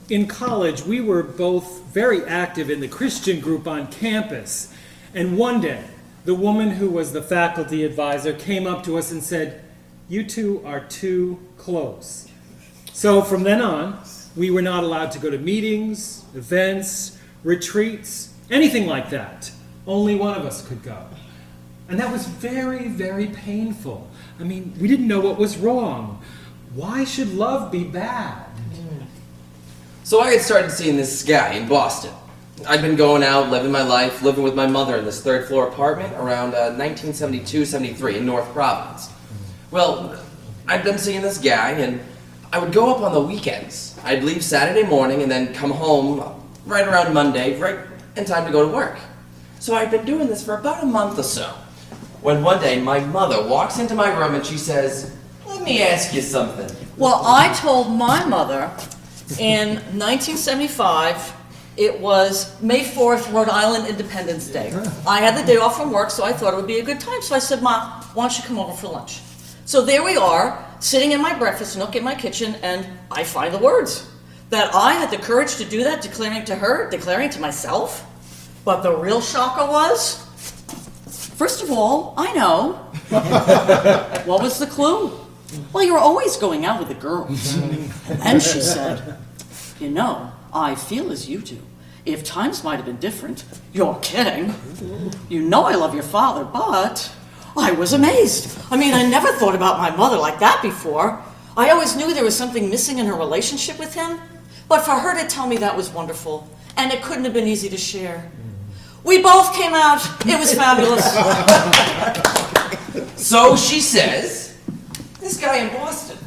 in college, we were both very active in the Christian group on campus. And one day, the woman who was the faculty advisor came up to us and said, "You two are too close." So from then on, we were not allowed to go to meetings, events, retreats, anything like that. Only one of us could go. And that was very, very painful. I mean, we didn't know what was wrong. Why should love be bad? So I had started seeing this guy in Boston. I'd been going out, living my life, living with my mother in this third-floor apartment around 1972-73 in North Providence. Well, I'd been seeing this guy, and I would go up on the weekends. I'd leave Saturday morning and then come home right around Monday, right in time to go to work. So I'd been doing this for about a month or so, when one day my mother walks into my room and she says, "Let me ask you something." Well, I told my mother in 1975, it was May 4th, Rhode Island Independence Day. I had the day off from work, so I thought it would be a good time. So I said, "Ma, why don't you come over for lunch?" So there we are, sitting in my breakfast nook in my kitchen, and I find the words. That I had the courage to do that, declaring to her, declaring to myself. But the real shocker was, first of all, I know. What was the clue? Well, you're always going out with the girls. And she said, "You know, I feel as you do. If times might have been different." You're kidding. "You know I love your father, but..." I was amazed. I mean, I never thought about my mother like that before. I always knew there was something missing in her relationship with him. But for her to tell me that was wonderful, and it couldn't have been easy to share. We both came out. It was fabulous. So she says, "This guy in Boston.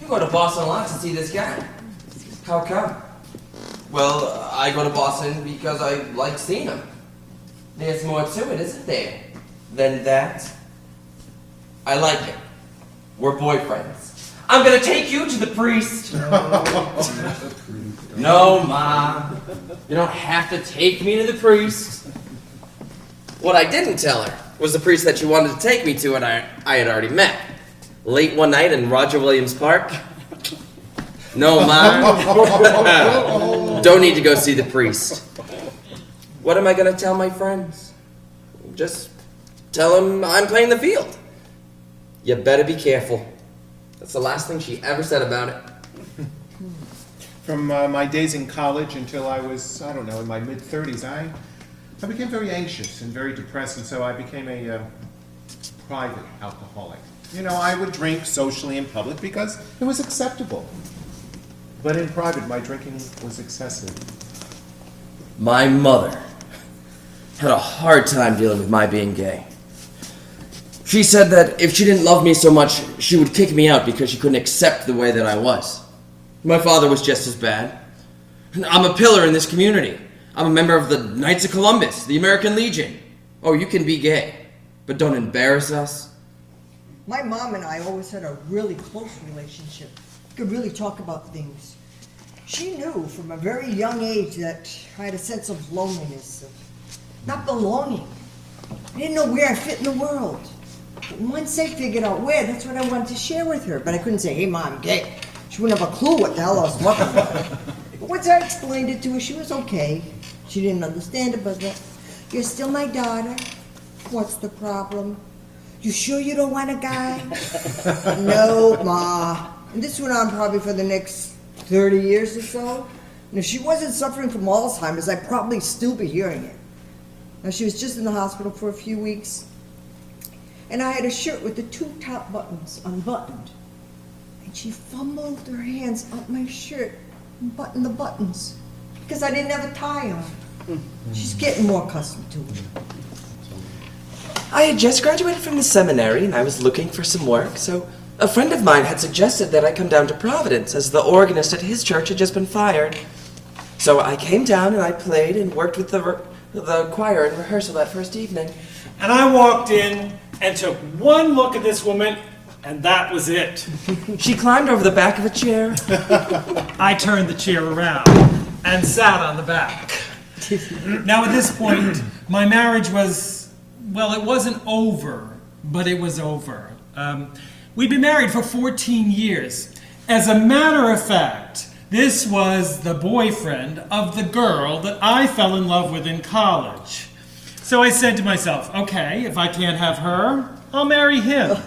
You go to Boston a lot to see this guy. How come?" "Well, I go to Boston because I like seeing him." "There's more to it, isn't there, than that?" "I like him. We're boyfriends. I'm gonna take you to the priest." "No, Ma. You don't have to take me to the priest." What I didn't tell her was the priest that she wanted to take me to and I had already met. Late one night in Roger Williams Park. "No, Ma. Don't need to go see the priest." "What am I gonna tell my friends?" "Just tell them I'm playing the field." "You better be careful." That's the last thing she ever said about it. From my days in college until I was, I don't know, in my mid-30s, I became very anxious and very depressed, and so I became a private alcoholic. You know, I would drink socially in public because it was acceptable. But in private, my drinking was excessive. My mother had a hard time dealing with my being gay. She said that if she didn't love me so much, she would kick me out because she couldn't accept the way that I was. My father was just as bad. I'm a pillar in this community. I'm a member of the Knights of Columbus, the American Legion. Oh, you can be gay, but don't embarrass us. My mom and I always had a really close relationship. We could really talk about things. She knew from a very young age that I had a sense of loneliness, of not belonging. I didn't know where I fit in the world. But once I figured out where, that's what I wanted to share with her. But I couldn't say, "Hey, Mom, I'm gay." She wouldn't have a clue what the hell I was talking about. But once I explained it to her, she was okay. She didn't understand it, but "You're still my daughter. What's the problem? You sure you don't want a guy?" "No, Ma." And this went on probably for the next 30 years or so. And if she wasn't suffering from Alzheimer's, I'd probably still be hearing it. Now, she was just in the hospital for a few weeks. And I had a shirt with the two top buttons unbuttoned. And she fumbled her hands up my shirt and buttoned the buttons because I didn't have a tie on. She's getting more accustomed to it. I had just graduated from the seminary and I was looking for some work, so a friend of mine had suggested that I come down to Providence as the organist at his church had just been fired. So I came down and I played and worked with the choir in rehearsal that first evening. And I walked in and took one look at this woman, and that was it. She climbed over the back of a chair. I turned the chair around and sat on the back. Now at this point, my marriage was, well, it wasn't over, but it was over. We'd been married for 14 years. As a matter of fact, This was the boyfriend of the girl that I fell in love with in college. So I said to myself, okay, if I can't have her, I'll marry him.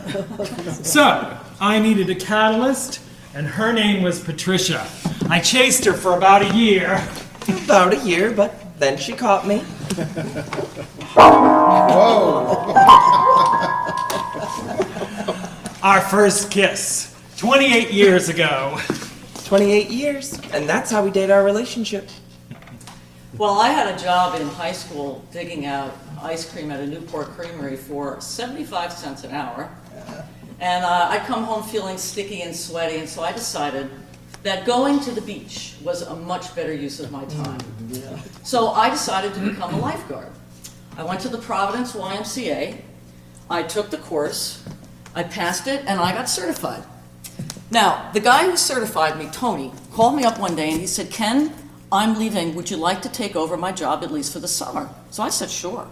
So I needed a catalyst, and her name was Patricia. I chased her for about a year. About a year, but then she caught me. Our first kiss, 28 years ago. 28 years, and that's how we date our relationship. Well, I had a job in high school digging out ice cream at a Newport Creamery for 75 cents an hour. And I'd come home feeling sticky and sweaty, and so I decided that going to the beach was a much better use of my time. So I decided to become a lifeguard. I went to the Providence YMCA, I took the course, I passed it, and I got certified. Now, the guy who certified me, Tony, called me up one day and he said, Ken, I'm leaving. Would you like to take over my job at least for the summer? So I said, sure.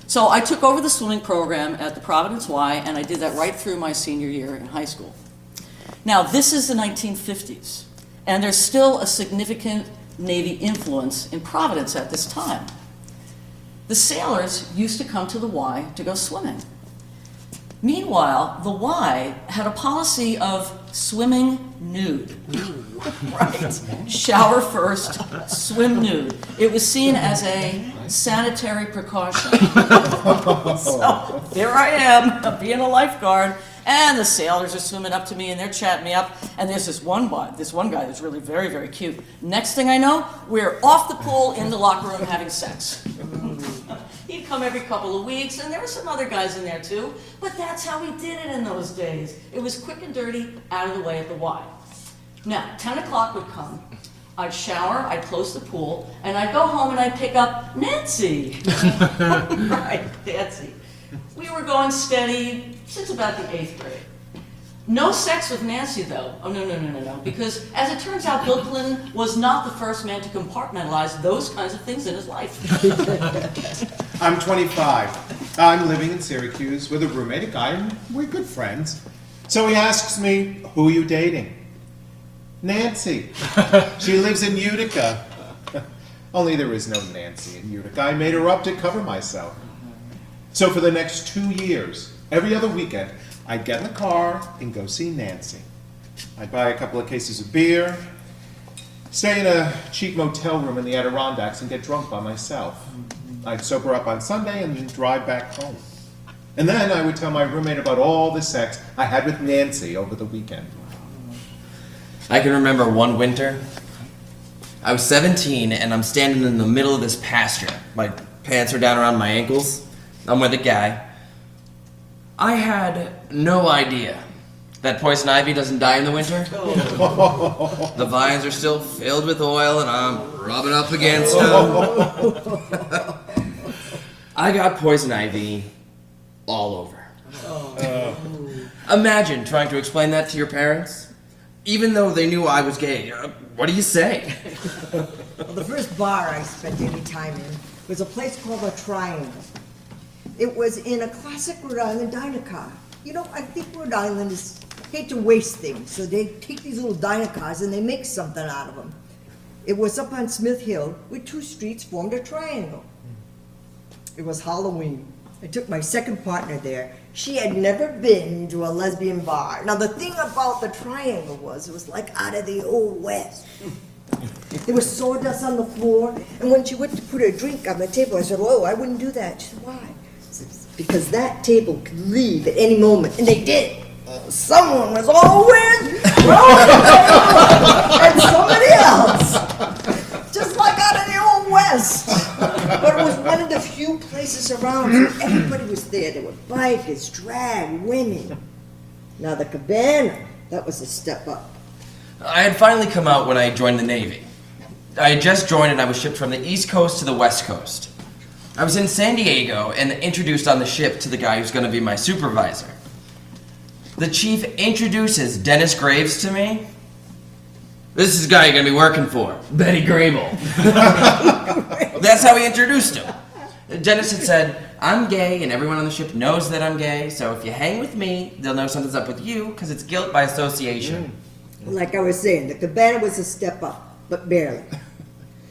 So I took over the swimming program at the Providence Y, and I did that right through my senior year in high school. Now, this is the 1950s, and there's still a significant Navy influence in Providence at this time. The sailors used to come to the Y to go swimming. Meanwhile, the Y had a policy of swimming nude. Right. Shower first, swim nude. It was seen as a sanitary precaution. So there I am, being a lifeguard, and the sailors are swimming up to me and they're chatting me up. And there's this one guy that's really very, very cute. Next thing I know, we're off the pool in the locker room having sex. He'd come every couple of weeks, and there were some other guys in there too, but that's how we did it in those days. It was quick and dirty, out of the way at the Y. Now, 10 o'clock would come, I'd shower, I'd close the pool, and I'd go home and I'd pick up Nancy. Right, Nancy. We were going steady since about the 8th grade. No sex with Nancy, though. Oh, no, because as it turns out, Bill Clinton was not the first man to compartmentalize those kinds of things in his life. I'm 25. I'm living in Syracuse with a roommate, a guy, and we're good friends. So he asks me, who are you dating? Nancy. She lives in Utica. Only there is no Nancy in Utica. I made her up to cover myself. So for the next 2 years, every other weekend, I'd get in the car and go see Nancy. I'd buy a couple of cases of beer, stay in a cheap motel room in the Adirondacks and get drunk by myself. I'd sober up on Sunday and then drive back home. And then I would tell my roommate about all the sex I had with Nancy over the weekend. I can remember one winter. I was 17 and I'm standing in the middle of this pasture. My pants are down around my ankles. I'm with a guy. I had no idea that poison ivy doesn't die in the winter. The vines are still filled with oil and I'm rubbing up against them. I got poison ivy all over. Imagine trying to explain that to your parents, even though they knew I was gay. What do you say? Well, the first bar I spent any time in was a place called the Triangle. It was in a classic Rhode Island diner car. You know, I think Rhode Islanders hate to waste things, so they take these little diner cars and they make something out of them. It was up on Smith Hill, where two streets formed a triangle. It was Halloween. I took my second partner there. She had never been to a lesbian bar. Now, the thing about the Triangle was, it was like out of the Old West. There was sawdust on the floor, and when she went to put her drink on the table, I said, "Whoa, I wouldn't do that." She said, "Why?" I said, "Because that table could leave at any moment," and they did. Someone was always and somebody else, just like out of the Old West. But it was one of the few places around, so everybody was there. There were bikers, drag, women. Now the Cabana, that was a step up. I had finally come out when I joined the Navy. I had just joined and I was shipped from the East Coast to the West Coast. I was in San Diego and introduced on the ship to the guy who's going to be my supervisor. The chief introduces Dennis Graves to me. "This is the guy you're going to be working for, Betty Grable." That's how he introduced him. Dennis had said, "I'm gay and everyone on the ship knows that I'm gay, so if you hang with me, they'll know something's up with you because it's guilt by association." Like I was saying, the cabana was a step up, but barely.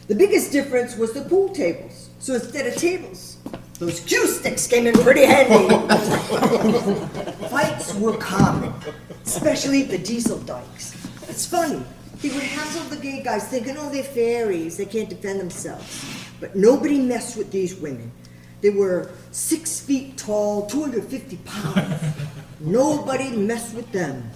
The biggest difference was the pool tables. So instead of tables, those cue sticks came in pretty handy. Fights were common, especially at the diesel dikes. It's funny, they would hassle the gay guys thinking, oh, they're fairies, they can't defend themselves. But nobody messed with these women. They were 6 feet tall, 250 pounds. Nobody messed with them.